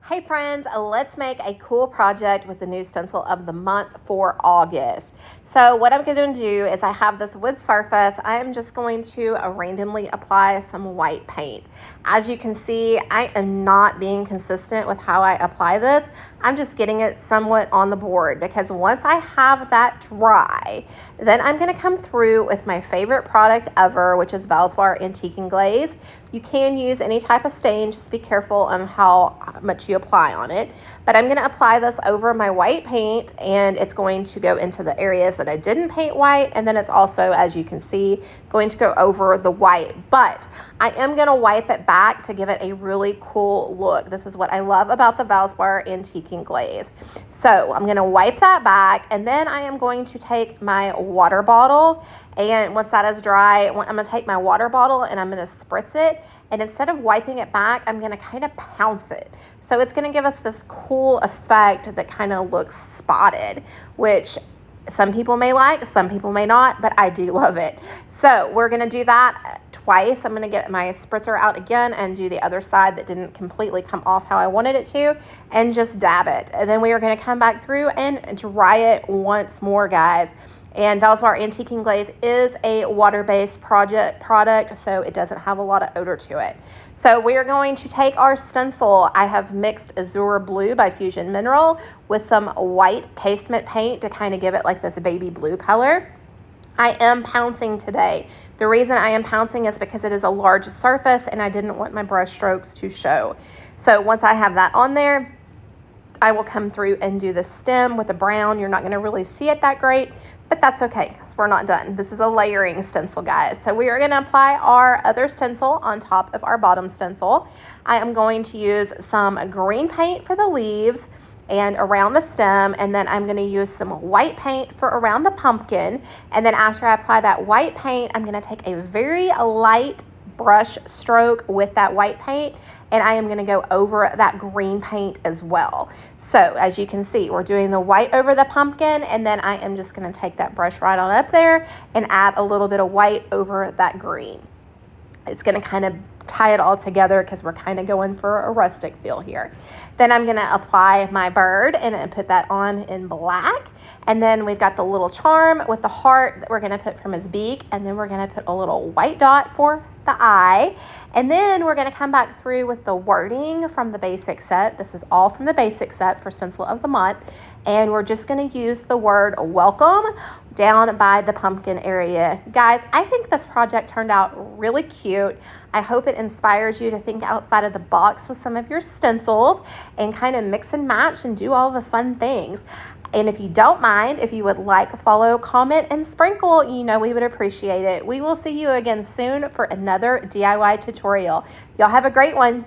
Hey friends, let's make a cool project with the new stencil of the month for August. So what I'm going to do is I have this wood surface. I am just going to randomly apply some white paint. As you can see, I am not being consistent with how I apply this. I'm just getting it somewhat on the board because once I have that dry, then I'm going to come through with my favorite product ever, which is Valspar Antique and Glaze. You can use any type of stain, just be careful on how much you apply on it. But I'm going to apply this over my white paint, and it's going to go into the areas that I didn't paint white, and then it's also, as you can see, going to go over the white. But I am going to wipe it back to give it a really cool look. This is what I love about the Valspar Antique and Glaze. So I'm going to wipe that back, and then I am going to take my water bottle, and once that is dry, I'm going to take my water bottle and I'm going to spritz it. And instead of wiping it back, I'm going to kind of pounce it. So it's going to give us this cool effect that kind of looks spotted, which some people may like, some people may not, but I do love it. So we're going to do that twice. I'm going to get my spritzer out again and do the other side that didn't completely come off how I wanted it to, and just dab it. And then we are going to come back through and dry it once more, guys. And Valspar Antique and Glaze is a water-based product, so it doesn't have a lot of odor to it. So we are going to take our stencil. I have mixed Azure Blue by Fusion Mineral with some white casement paint to kind of give it like this baby blue color. I am pouncing today. The reason I am pouncing is because it is a large surface and I didn't want my brush strokes to show. So once I have that on there, I will come through and do the stem with the brown. You're not going to really see it that great, but that's okay because we're not done. This is a layering stencil, guys. So we are going to apply our other stencil on top of our bottom stencil. I am going to use some green paint for the leaves and around the stem, and then I'm going to use some white paint for around the pumpkin. And then after I apply that white paint, I'm going to take a very light brush stroke with that white paint, and I am going to go over that green paint as well. So as you can see, we're doing the white over the pumpkin, and then I am just going to take that brush right on up there and add a little bit of white over that green. It's going to kind of tie it all together because we're kind of going for a rustic feel here. Then I'm going to apply my bird and put that on in black. And then we've got the little charm with the heart that we're going to put from his beak. And then we're going to put a little white dot for the eye. And then we're going to come back through with the wording from the basic set. This is all from the basic set for Stencil of the Month. And we're just going to use the word welcome down by the pumpkin area. Guys, I think this project turned out really cute. I hope it inspires you to think outside of the box with some of your stencils and kind of mix and match and do all the fun things. And if you don't mind, if you would like, follow, comment, and sprinkle, you know we would appreciate it. We will see you again soon for another DIY tutorial. Y'all have a great one.